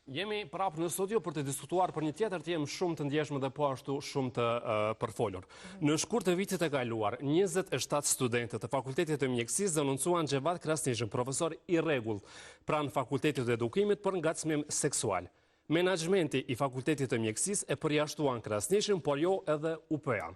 Jemi prapë në studio për të diskutuar për një tjetër temë shumë të ndjeshme dhe po ashtu shumë të përfolur. Në shkurt të vitit e kaluar, 27 studentët të Fakultetit të Mjekësisë denoncuan Xhevat Krasniqin, profesor i rregull pranë Fakultetit të Edukimit për ngacmim seksual. Menaxhmenti i Fakultetit të Mjekësisë e përjashtuan Krasniqin, por jo edhe UP-ja.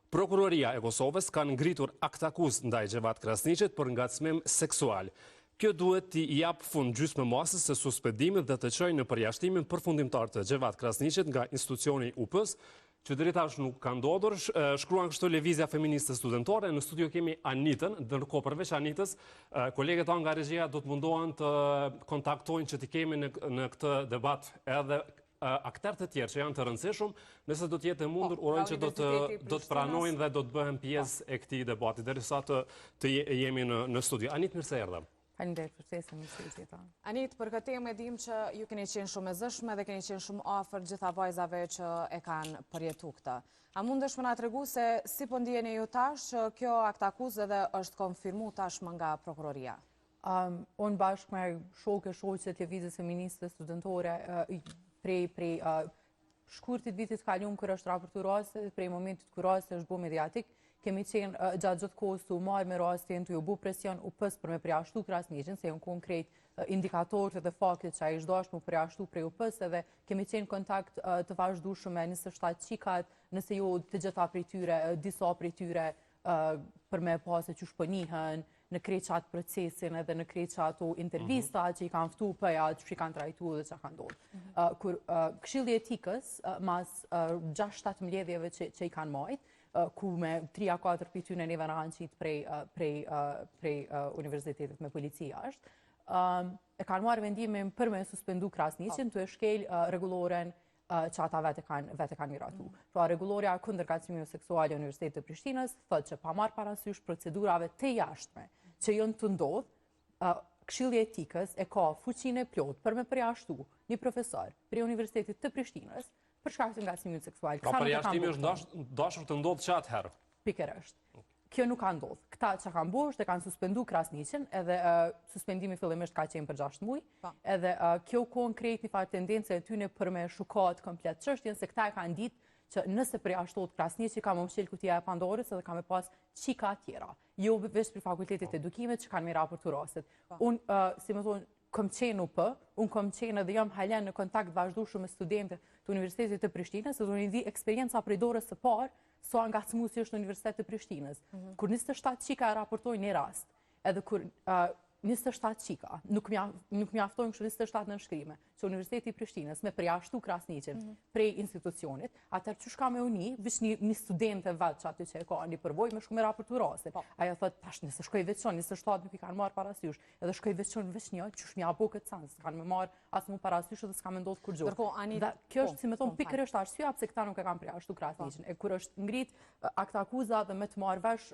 Prokuroria e Kosovës ka ngritur aktakuz ndaj Xhevat Krasniqit për ngacmim seksual. Kjo duhet t'i jap fund gjysmëmasës së suspendimit dhe të çojë në përjashtimin përfundimtar të Xhevat Krasniqit nga institucioni UP-s, që deri tash nuk ka ndodhur. Shkruan kështu Lëvizja Feministe Studentore. Në studio kemi Anitën, ndërkohë përveç Anitës, kolegët tonë nga regjia do të mundohen të kontaktojnë që t'i kemi në këtë debat edhe aktorë të tjerë që janë të rëndësishëm, nëse do të jetë e mundur, urojnë që do të pranojnë dhe do të bëhen pjesë e këtij debati derisa të jemi në studio. Anitë, mirë se erdhe. Faleminderit për ftesën, mirësevgjë tonë. Anit, për këtë temë e dim që ju keni qenë shumë e zëshme dhe keni qenë shumë afër gjitha vajzave që e kanë përjetu këtë. A mundesh më na tregu se si po ndjeni ju tash që kjo aktakuzë edhe është konfirmu tashmë nga prokuroria? Unë bashkë me shoqet Lëvizjes Feministe Studentore prej shkurtit vitit kaluar kur është raportuar rasti, prej momentit kur rasti është bërë mediatik, kemi qenë gjatë gjithë kohës të marrë me rastin, të ju bu presion UP-s për me përjashtu Krasniqin, se janë konkret indikatorët dhe faktet që ai është dashur me përjashtu prej UP-s, edhe kemi qenë kontakt të vazhdueshëm me 27 qikat, nëse jo të gjitha prej tyre, disa prej tyre për me pasë që shpënihen në krejt qatë procesin edhe në krejt qatë intervista që i kanë ftu pëja, që i kanë trajtu dhe që kanë ndodhë. Kur Këshilli i Etikës, mas 6-7 mbledhjeve që i kanë majtë, ku me 3-4 për tyre neve në kanë qitë prej universitetit me policia është, e kanë marrë vendimin për me suspendu Krasniqin të e shkel reguloren që ata vetë kanë miratu. Pra, regulorja kundër ngacmimit seksual e Universitetit të Prishtinës thotë që pa marrë parasysh procedurave të jashtme që janë të ndodhë, Këshilli i Etikës e ka fuqinë e plotë për me përjashtu një profesor prej Universitetit të Prishtinës për shkak të ngacmimit seksual. Pra përjashtimi është dashur të ndodhë që atëherë? Pikërisht. Kjo nuk ka ndodhë. Këta që kanë bërë është e kanë suspendu Krasniqin, edhe suspendimi fillimisht ka qenë për 6 muaj, edhe kjo konkret një farë tendencë e tyne për me shukat komplet çështjen, se këta e kanë ditë që nëse përjashtohet Krasniqi ka më mshil kutija e Pandorës edhe ka me pas qika tjera. Jo veç për Fakultetit të Edukimit që kanë me raportu rastet. Unë, si më thonë, kom qenë UP, unë kom qenë edhe jam halen në kontakt vazhdueshëm me studente të Universitetit të Prishtinës, dhe unë di eksperienca prej dorës së parë, sa ngacmuesi është në Universitetin e Prishtinës. Kur 27 qika e raportojnë një rast, edhe kur 27 qika, nuk mjaftojnë kështu 27 nënshkrime, që Universiteti i Prishtinës me përjashtu Krasniqin prej institucionit, atëherë që shka me uni, vish një studente vetë që aty që e ka një përvoj me shku me raportu rastin. Ajo thot, tash nëse shkoj veçon, 27 nuk i kanë marrë parasysh, edhe shkoj veçon veç një, që shmi abo këtë sanë, se kanë me marrë asë mu parasysh edhe s'ka me ndodhë kur gjohë. Dhe kjo është, si me thonë, pikërisht arsyeja pse këta nuk e kanë përjashtu Krasniqin. E kur është ngrit aktakuza dhe me të marrë vesh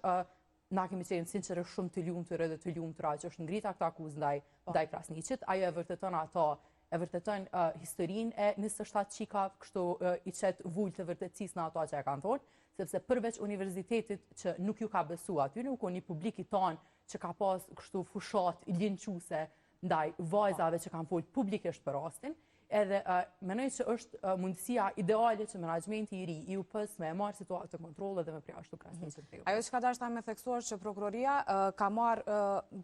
na kemi qenë sinqerisht shumë të lumtur edhe të lumtura që është ngrit aktakuzë ndaj Krasniqit. Ajo e vërteton historinë e 27 qika, kështu i qet vull të vërtetësisë në ato që e kanë thonë, sepse përveç universitetit që nuk ju ka besu aty, nuk o një publik i tonë që ka pas kështu fushat linçuese ndaj vajzave që kanë folë publikisht për rastin, edhe menoj që është mundësia ideale që menaxhmenti i ri i UP-s me marrë situatë të kontrolle dhe me përjashtu Krasniqin prej UP-s. Ajo që ka dashur ta me theksuar që prokuroria ka marrë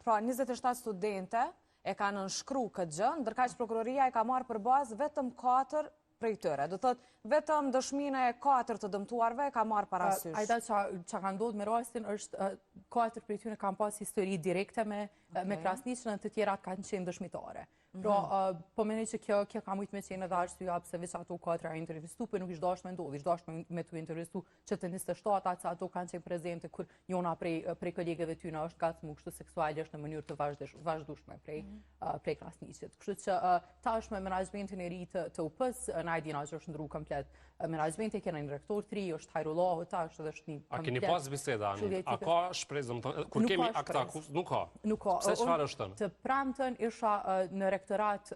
pra 27 studente e kanë nënshkruar këtë gjë, ndërkaq prokuroria e ka marrë për bazë vetëm 4 prej tyre. Do thotë vetëm dëshminë e 4 të dëmtuarve ka marrë parasysh. Ajda që ka ndodhur me rastin është 4 prej tyre kanë pas histori direkte me Krasniqin, të tjerat kanë qenë dëshmitare. Pra, po mendoj që kjo ka mujt me qenë edhe arsyeja pse veç ato 4 intervistu, por nuk ishte dashur me ndodhi, ishte dashur me tu intervistu që të 27 atë ato kanë qenë prezente kur njëna prej kolegeve tyre është gacmu kështu seksualisht në mënyrë të vazhdueshme prej Krasniqit. Kështu që tash me menaxhmentin e ri të UP-s, na e dina që është ndruar komplet menaxhmenti, kena një rektor 3, është Hajrullahu tash edhe është një komplet. A keni pas biseda ani? A ka shpresë, kur kemi aktakuz? Nuk ka. Nuk ka. Pse çfarë është? Të premten isha në rektorat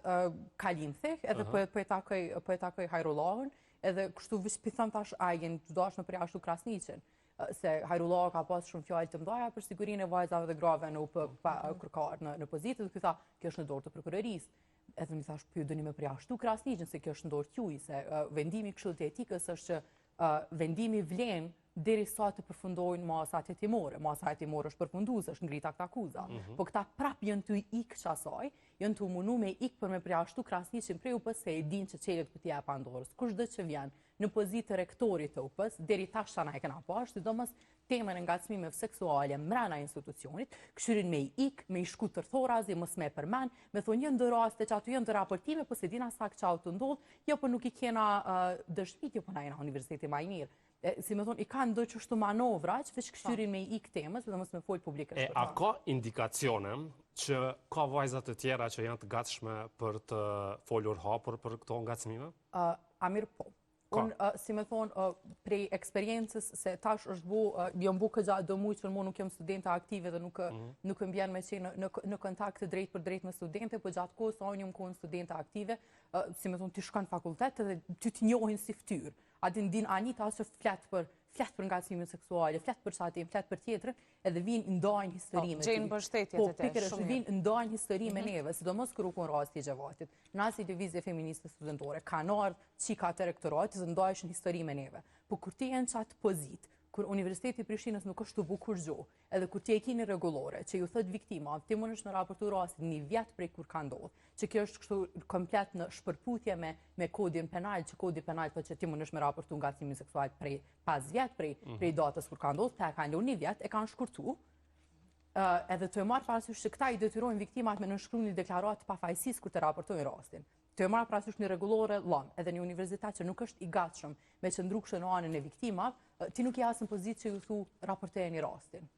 Kalinthek, edhe po e takoj Hajrullahun, edhe kështu vishpitham tash ajin të dashme përjashtu Krasniqin, se Hajrullahu ka pas shumë fjalë të mdoja për sigurinë e vajzave dhe grave në UP kërkar në pozitë, dhe ky tha, kjo është në dorë të prokurorisë. edhe mi thash, ju dëni me përjashtu Krasniqin, se kjo është ndorë quj, se vendimi i Këshillit të Etikës është që vendimi vlen deri sa të përfundojnë masat hetimore. Masa hetimore është përfundues, është ngrit akt akuza. Po këta prap janë të ikë qasaj, janë të munu me ikë për me përjashtu Krasniqin prej UP-s, se e din që çelet për t'ia Pandorës. Kushdo që vjen në pozitë të rektorit të UP-s, deri tash sa na e kena pa, sidomos temën e ngacmimeve seksuale mbrana institucionit, këshirin me i ikë, me i shku tërthorazi, mos me përmend, me thonë një ndë raste që aty janë të raportime, po se dina sak çau të ndodh, jo po nuk i kena dëshmit, jo po na jena universiteti më i mirë. Si me thonë, i kanë do qështu manovra, që veç këshyrin me i ikë temës, dhe mos me folë publikës. A ka indikacione që ka vajzat të tjera që janë të gatshme për të folur hapur për këto ngacmime? Amir, po. Unë, si me thonë, prej eksperiencës, se tash është jam bu këgja do mujë që mu nuk jam studente aktive dhe nuk mbjen me qenë në kontakt të drejt për drejt me studente, po gjatë kohës sa unë jam kohën studente aktive, si me thonë, ti shkon fakultet dhe ty të njohin si ftyrë. A din Anita që flet për ngacmimin seksuale, flet për qatin, flet për tjetrën, edhe vinë ndajnë historime. Gjenë mbështetjet e te. Pikërisht vinë ndajnë historime neve, sidomos kër u kon rasti i Gjevatit. Nasi divizje feministe studentore, kanë ardhur çika të rektoratit dhe ndajshin historime neve. Po kur ti janë qatë pozit, kur Universiteti i Prishtinës nuk është të bukur gjo, edhe kur ti e kini regulore, që ju thët viktima, ti mund është në raportu rastin një vjetë prej kur ka ndodhë, që kjo është kështu komplet në shpërputje me kodin penal, që kodi penal të që ti mund është me raportu ngacmimin seksual prej 5 vjetë prej datës kur ka ndodhë, të e kanë lu një vjetë, e kanë shkurtu, edhe të e marë parasysh që këta i detyrojnë viktimat me nënshkru një deklarat pa fajsis kur të raportojnë rastin. Të e marë parasysh një regulore lam, edhe një universitet që nuk është i gatshëm me qëndru kështë në anën e viktimat, ti nuk i asë në pozitë që ju thu raporteje një rastin.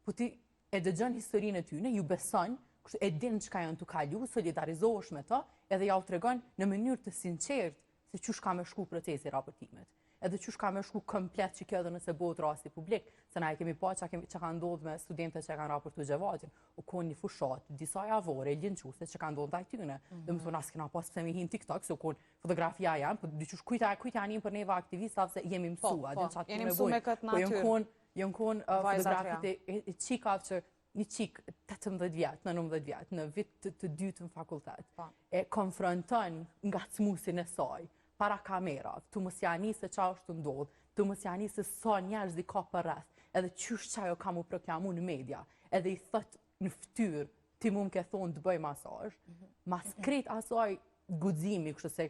Po ti e dëgjën historinë e tyne, ju beson, e din që ka janë të kalu, solidarizohesh me ta, edhe ja u tregon në mënyrë të sinqert se qysh ka me shku procesi raportimet. Edhe qysh ka me shku komplet që kjo edhe nëse bëhet rasti publik, se na e kemi pa që ka ndodhë me studentët që kanë raportu Gjevatin, u konë një fushat, disa javore, linquse që ka ndodhë ndaj tyne. Dhe më thonë, asë kena pas pëse me hinë TikTok, se u konë fotografia janë, po dyqysh kujta janë për neve aktivista, se jemi mësua. Jeni mësu me këtë natyrë. Po janë konë fotografit e qikav që një qik 18 vjetë, 19 vjetë, në vit të dytë në fakultet, e konfronton ngacmuesin e saj, para kamerave, të mos jani se qa është të ndodhë, të mos jani se sa njerëz i ka për rreth, edhe qysh qajo ka mu proklamu në media, edhe i thët në ftyrë, ti mu më ke thonë të bëj masazh, mas krejt asaj guximi, kështë se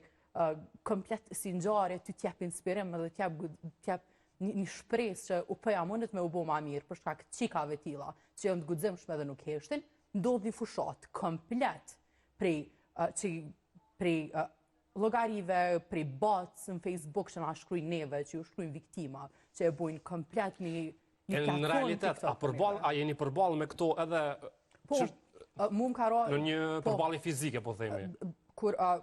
komplet si ngjarje ty t'jep inspirim edhe t'jep një shpresë që UP-ja mundet me u bo ma mirë, për shkak qikave tilla, që janë të guximshme dhe nuk heshtin, ndodh një fushat komplet prej logarive, prej bots në Facebook që na shkrujnë neve, që ju shkrujnë viktima, që e bojnë komplet një platform. Në realitet, a jeni përballë me këto edhe në një përballje fizike, po themi? Pra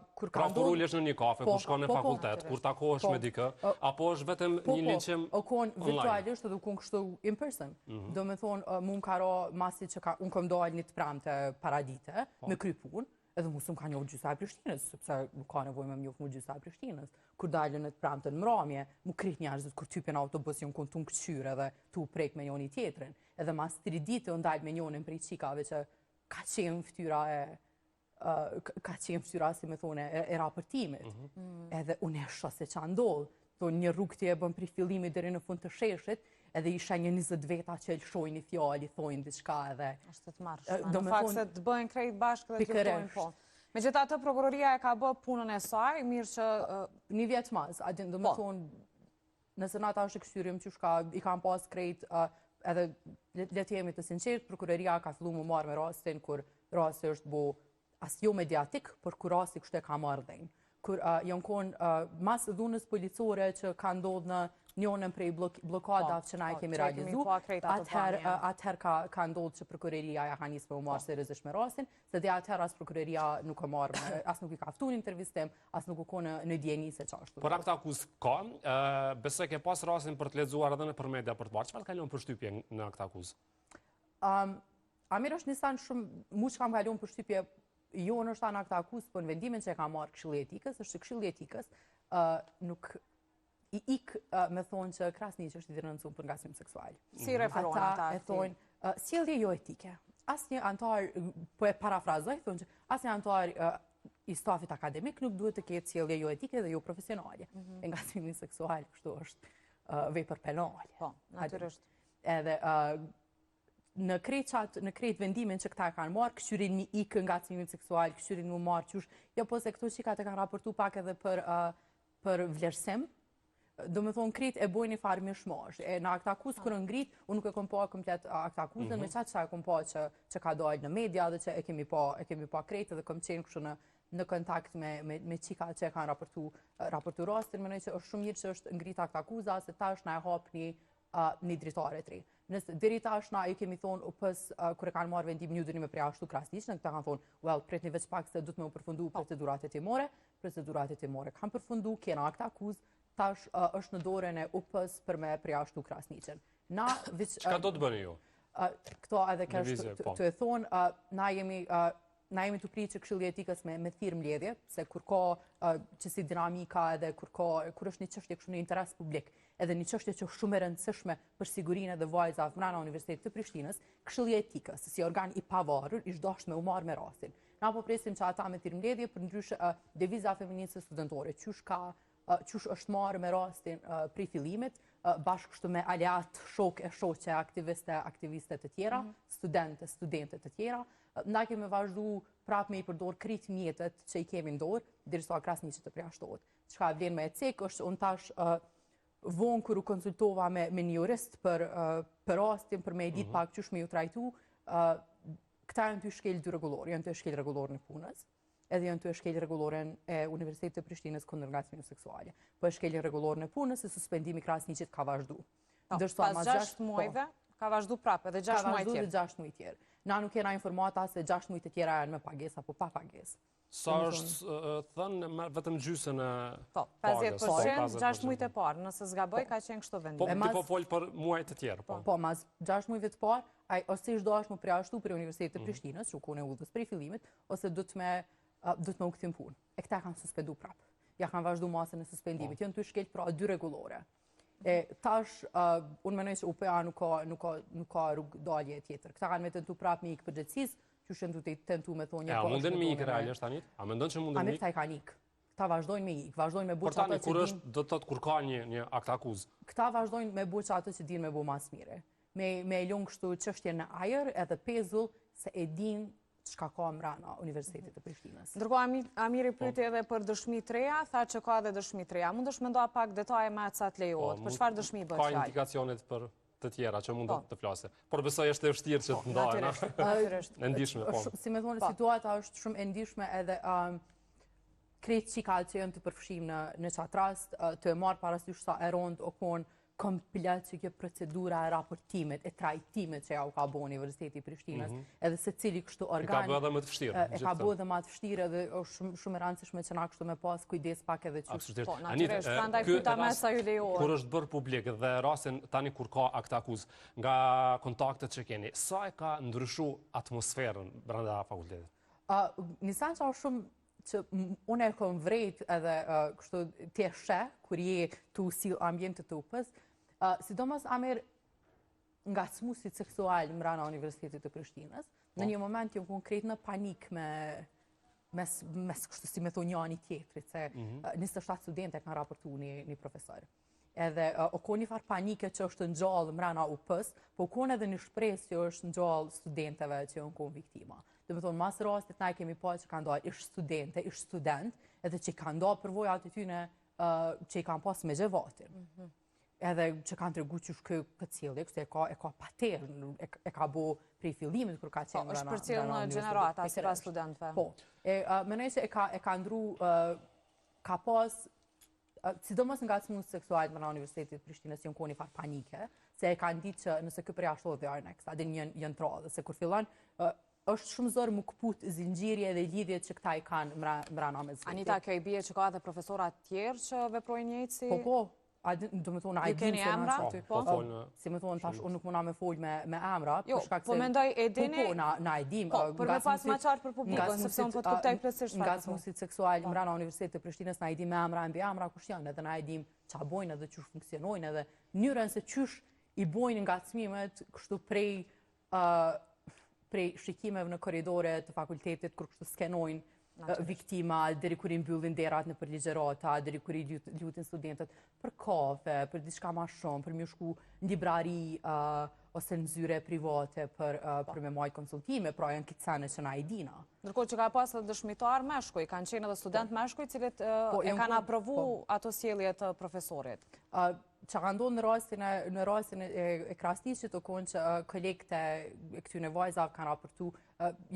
kur ulesh në një kafe, kur shkon në fakultet, kur takohesh me dikë, apo është vetëm një linqim online? O konë virtualisht edhe u konë kështu in person. Do me thonë, mu më karo masi që unë kom dojnë një të pramë të paradite, me kry punë, edhe mu së më ka njohë gjysa e Prishtinës, sepse nuk ka nevoj me njohë mu gjysa e Prishtinës. Kur dalën në të pramë të në mramje, mu kryt njerëzit, kur typin autobus ju në konë të në këqyre dhe tu prek me njoni tjetrin. Edhe mas 3 dite unë dalë me njonin prej qikave që ka qenë ftyra si me thone, e raportimit. Edhe unë e shë se që ndodhë. Një rrugë të e bën pri fillimi deri në fund të sheshit, edhe isha një 20 veta që lëshojnë një fjali, thojnë diçka edhe... Ashtë të marrë. Në fakt se të bëjnë krejt bashkë dhe të thojnë po. Me gjitha të prokuroria e ka bë punën e saj, mirë që... Një vjetë mas, do me thonë, nëse nata është e këshyrim që i kam pas krejt, edhe letë jemi të sinqert, prokuroria ka fillu më marrë me rastin, kur rasti është bo as jo mediatik, por kur rasti kështë e ka marrë dhejnë. Kur janë konë mas dhunës policore që ka ndodhë në njënën prej blokadav që na e kemi realizu, atëher ka ndodhë që prokuroria ja ka njësë me u marrë seriozisht me rastin, se dhe atëher as prokuroria nuk o marrë, as nuk i ka ftu një intervistim, as nuk u konë në djeni se qa është. Por akta akuz ka, besoj ke pas rastin për të lexuar edhe në për media për të parë, çfarë kalon përshtypje në akta akuz? Amir është nisan shumë, mu që kam kalon përshtypje jo në është anë akta akuz, për në vendimin që e ka marrë Këshilli i Etikës, është që Këshilli i Etikës nuk i me thonë që Krasniqi është i denoncuar për ngacmim seksual. Si referon ata? E thonë, sjellje jo etike. Asnjë antar, po e parafrazoj, thonë që asnjë antar i stafit akademik nuk duhet të ketë sjellje jo etike dhe jo profesionale. E ngacmimi seksual kështu është vepër penale. Po, natyrisht. Edhe në krejt vendimin që këta kanë marrë, këshyrin një ikë ngacmimin seksual, këshyrin më marrë qysh, jo po se këto qikat e kanë raportu pak edhe për vlerësim, do me thonë krejt e bojnë i farë mishmash. Në aktakuz kërë ngrit, unë nuk e kom pa komplet aktakuzën, me qatë e kom pa që ka dojnë në media dhe që e kemi pa krejt edhe kom qenë kështu në kontakt me qika që e kanë raportu rastin, menoj që është shumë mirë që është ngrit aktakuza, se tash na e hap një dritare të ri. Nëse deri tash na i kemi thonë kur e kanë marrë vendim një dënim me preashtu krasniqën, këta kanë thonë, pret një veç pak se du të me u përfundu procedurat e timore kanë përfundu, kena aktakuz, tash është në dorën e UP-s për me preashtu krasniqën. Çka do të bëni ju? Këto edhe kështë të e thonë, na jemi të pri që Këshilli i Etikës me thirrë mbledhje, se kur ka që si dinamika edhe kur është një çështje kështu në interes publik, edhe një çështje që është shumë e rëndësishme për sigurinë dhe vajzat brenda Universitetit të Prishtinës, Këshilli i Etikës, si organ i pavarur, ish dashur me u marrë me rastin. Na po presim që ata me thirrë mbledhje për ndryshe deviza feministë studentore, qysh është marrë me rastin prej fillimit, bashkë kështu me aleat, shok e shoqe, aktiviste të tjera, studente të tjera. Na kemi vazhdu prap me i përdor krejt mjetet që i kemi ndorë, derisa krasniqja të preashtohet. Çka vlen me ecek është unë tash vonë kur u konsultova me një jurist për rastin, për me ditë pak qysh me ju trajtu, këta janë të shkel dy rregullor, janë të shkel rregullorin e punës, edhe janë të shkel rregullorin e Universitetit të Prishtinës kundër ngacmimit seksual. Po e shkel rregullorin e punës, se suspendimi i krasniqit ka vazhdu. Pas 6 muajve ka vazhdu prapë edhe 6 muaj tjerë. Ka vazhdu dhe 6 muaj tjerë. Na nuk kena informata se 6 muaj të tjera janë me pagesë apo pa pagesë. Sa është thënë vetëm gjysën e pagës? 50%, 6 muajt e parë. Nëse zgaboj, ka qenë kështu vendim. Po ti po folë për muajt e tjerë. Po, mas 6 muajve të parë, ose ishtë do është më preashtu për Universitetit të Prishtinës, që u kone udhës për i fillimit, ose do të me u këtim punë. E këta kanë suspendu prapë. Ja kanë vazhdu masën e suspendimit. Jënë të shkel pra 2 rregullore. Tash, unë menoj që UPA nuk ka rrugë dalje tjetër. Këta kanë me tentu prapë me ikë përgjithësisë, që shëndu të tentu me thonë një po. A munden me ikë realisht tanit? A mendon që munden me ikë? Këta i kanë ikë. Këta vazhdojnë me ikë, vazhdojnë me buq ato që din. Do të thotë kur ka një akt akuzë. Këta vazhdojnë me buq ato që din me bu mas mire. Me lënë kështu çështje në ajër edhe pezull se e din çka ka mbrana Universitetit të Prishtinës. Ndërkohë Amiri pyeti edhe për dëshmi të reja, tha që ka edhe dëshmi të reja. Mundesh me ndoa pak detaje me atë sa të lejohet. Për çfarë dëshmi bëhet fjalë? Ka indikacionet për të tjera që mund të flasë. Por besoj është e vështirë që të ndahen. Natyrisht. E ndihshme po. Si më thonë, situata është shumë e ndihshme edhe krejt qikat që janë të përfshim në qatë rast, të e marë parasysh sa e rond o konë komplet që kjo procedura e raportimit, e trajtimit që ja u ka bo Universiteti i Prishtinës, edhe se cili kështu organ... E ka bë edhe më të vështirë. E ka bë edhe më të vështirë edhe shumë e rëndësishme që na kështu me pas kujdes pak edhe që... Po, natyrisht, prandaj pyeta me sa ju lejohet. Kur është bërë publik dhe rastin tani kur ka akt akuzë, nga kontaktet që keni, sa e ka ndryshu atmosferën brenda fakultetit? Nisan që shumë që unë e kom vrejt edhe kështu tjeshe, kur je të usil ambientet të UP-s, sidomos Amir ngacmuesit seksual mbrana Universitetit të Prishtinës, në një moment jam konkret në panik mes kështu si me thonë njani tjetrit, se 27 studente kanë raportu një profesor. Edhe o ko një farë panike që është në gjallë mbrana UP-s, po o ko edhe një shpresë që është në gjallë studenteve që janë konë viktima. Dhe me thonë, mas rastit na kemi pa që kanë dojë ishtë studente, ishtë student, edhe që kanë dojë përvoj atë tyne që i kanë pas me gjevatin. Edhe që kanë të regu që shkë këtë cilë, kështë e ka pater, e ka bo prej fillimit kër ka qenë është për cilë në generata, si pas studentve. Po, menoj që e ka ndru, ka pas, sidomos nga ngacmues seksual në Universitetit Prishtinës janë koni farë panike, se e kanë ditë që nëse këtë preashtohet dhe arë next, adin jënë trodhe, se kur fillan, është shumë zorë më këput zinxhirje dhe lidhjet që këta i kanë mbrana me zvetit. Anita, kjo i bie që ka dhe profesorat tjerë që veprojnë njëjtë si... Po, do me thonë, a i dinë se emra? Si me thonë, tash, unë nuk muna me folj me emra. Jo, po mendoj e dini... Po, na e dim. Po, për me pas ma qartë për publikën, sepse unë po të kuptaj plësisht. Ngacmuesit seksual mbrana Universitetit të Prishtinës na i dim me emra, mbi emra kush janë, edhe na i dim qa bojnë edhe qysh funksionojnë, edhe mënyrën se qysh i bojnë ngacmimet kështu prej shikimeve në korridore të fakultetit, kur kështu skenojnë viktima, deri kur i mbyllin derat në për ligjerata, deri kur i lutin studentët për kafe, për diçka ma shumë, për mjë shku në librari ose në zyre private për me majtë konsultime, pra janë këtë sene që na i dina. Ndërkohë që ka pas edhe dëshmitar meshkuj, kanë qenë edhe student meshkuj, cilët e kanë aprovu ato sjellje të profesorit. Që ka ndonë në rastin e Krasniqit, të konë që kolegët e këtyne vajza kanë raportu,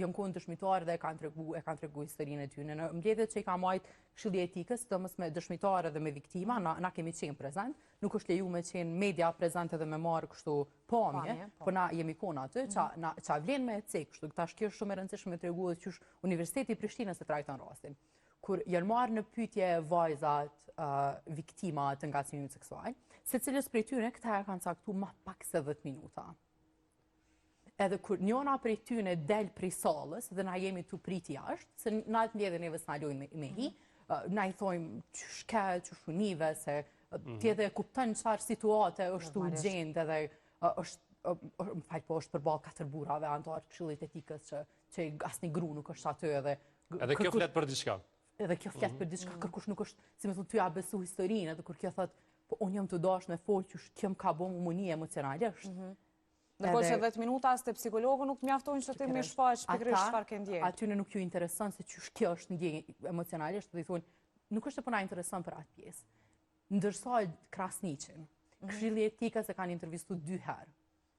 jënë konë dëshmitarë dhe e kanë tregu historinë e tyne. Në mbledhjet që i ka majtë Këshilli i Etikës, të mos me dëshmitarë dhe me viktima, na kemi qenë prezent, nuk është leju me qenë media prezent edhe me marë kështu pamje, po na jemi konë aty, që vlen me e cek, kështu këta shkjo shumë e rëndësishme të regu dhe qysh Universiteti i Prishtinës e trajton rastin. Kur janë marë në pyetje vajzat viktima të ngacmimit seksual, se cilës prej tyre këta e kanë caktu ma pak se 10 minuta. Edhe kur njona prej tyre del prej salës dhe na jemi të priti jashtë, se na të mbjedhe neve s'na lojnë me hi, na i thojmë që shke, që shunive, se tjede kuptën qëfar situate është të gjendë edhe më falë po është përbal 4 burave antarë Këshillit Etikës që asni gru nuk është aty edhe... Edhe kjo flet për diçka. Edhe kjo flet për diçka, kërkush nuk është, si me thonë, ty a besu historinë, edhe kur kjo thot, po unë jam të dash me folë që kjo më ka bo më muni emocionalisht. Ndërkohë që 10 minuta as te psikologu nuk mjaftojnë që ti më shfaq pikërisht çfarë ke ndjenjë. Atyne nuk ju intereson se ç'është kjo është ndjenjë emocionalisht, dhe i thonë, nuk është po na intereson për atë pjesë. Ndërsa Krasniqin, Këshilli i Etikës e kanë intervistuar 2 herë.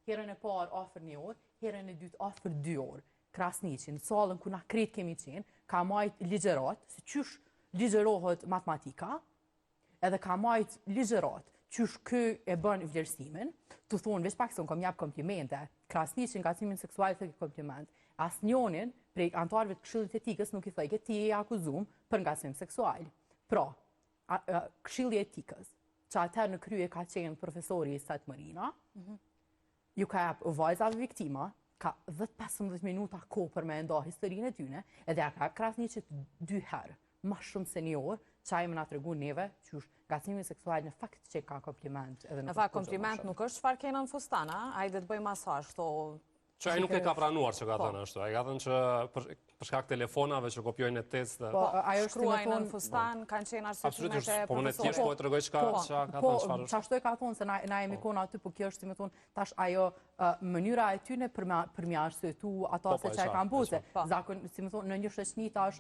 Herën e parë afër 1 orë, herën e dytë afër 2 orë. Krasniqin, sallën ku na krejt kemi qenë, ka majt ligjerat, se qysh ligjerohet matematika, edhe ka majt ligjerat, qysh kë e bën vlerësimin, të thonë, veç pak se unë kom jap komplimente, Krasniqin ngacmimin seksual të kompliment, as njonin prej antarëve të Këshillit Etikës nuk i thëjke ti e akuzum për ngacmim seksual. Pra, Këshilli Etikës, që atër në krye ka qenë profesori i Sat Marina, ju ka jap vajzave viktima, ka 10-15 minuta ko për me nda historinë e tyne, edhe ka Krasniqit 2 herë, ma shumë se 1 orë, që ajme nga të regu neve, që është ngacmimi seksual në fakt që ka kompliment. Në fakt, kompliment nuk është çfarë kena në fustan, a? Hajde të bëjmë masazh, këto... Që ai nuk e ka pranuar që ka thënë ashtu. Ai ka thënë që për shkak telefonave që kopjojnë test dhe... Po, ajo është shkruajnë në fustan, kanë qenë arsyetimet e po unë thjesht po e tregoj çka ka thënë çfarë është. Ashtu e ka thonë se na jemi kona aty, po kjo është si më thonë, tash ajo mënyra e tyne për mja arsyetu ata se çka e kanë bute. Zakon, si më thonë, në një shoqëni tash,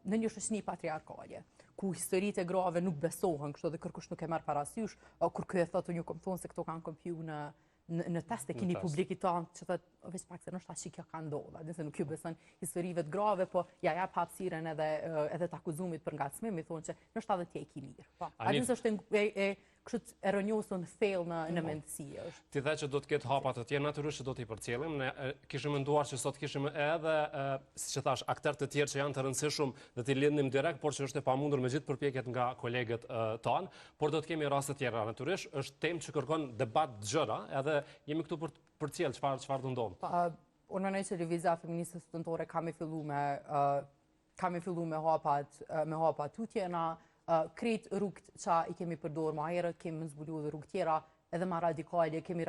në një shoqëni patriarkale, ku historitë e grave nuk besohen, kështu dhe kërkush nuk e merr parasysh, kur ky e thotë unë kom thonë se këto kanë kompju në test e kini publikit tanë që thëtë veç pak se nështë ashtë që kjo ka ndodha, dhe se nuk ju besën historive të grave, po ja jap hapësiren edhe të akuzumit për ngacmim, i thonë që nështë edhe tje i ki mirë. A dhe se është kështë e rënjohësën fail në mendësi është. Ti dhe që do të ketë hapat të tjerë, natyrisht që do t'i përcjellim, ne kishim menduar që sot kishim edhe, si që thash, akter të tjerë që janë të rëndësishëm dhe t'i lidhnim direkt, por që është e pamundur me gjithë përpjekjet nga kolegët tanë, por do të kemi raste tjera, natyrisht, është temë që kërkon debat gjëra, edhe jemi këtu për përcjell çfarë do ndodh. Unë mendoj që lëvizja feministe studentore ka me fillu me hapa tutjena, krejt rrugët që i kemi përdorë ma herët, kemi zbulu dhe rrugë tjera, edhe ma radikale, kemi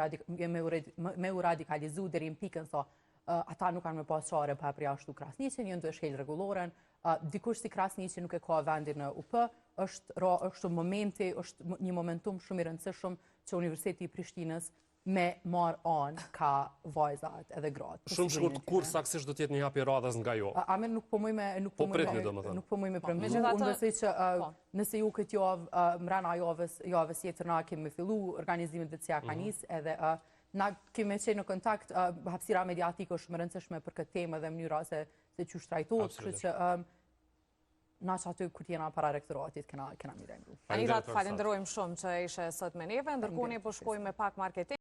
me u radikalizu deri në pikën sa ata nuk kanë me pas qare pa përjashtu Krasniqin, jënë të shkel reguloren, dikush si Krasniqin nuk e ka vendin në UP, është momenti, është një momentum shumë i rëndësishëm që Universiteti i Prishtinës me marë anë ka vajzat edhe gratë. Shumë shkurt, kur saksisht do t'jetë një hapje radhës nga jo? Amen, nuk po muj me premtu. Unë besoj që nëse ju këtë javë, mrena javës jetër na kemi fillu, organizimit dhe cja ka njës, edhe na kemi qenë në kontakt, hapësira mediatike është më rëndësishme për këtë temë dhe mënyra se që shtrajtojt, kështë që na që aty kur jena para rektoratit kena mirë e ngru. Anita, falenderojmë shumë që ishe sot me neve, ndërkohë ne po shkojmë me pak marketing.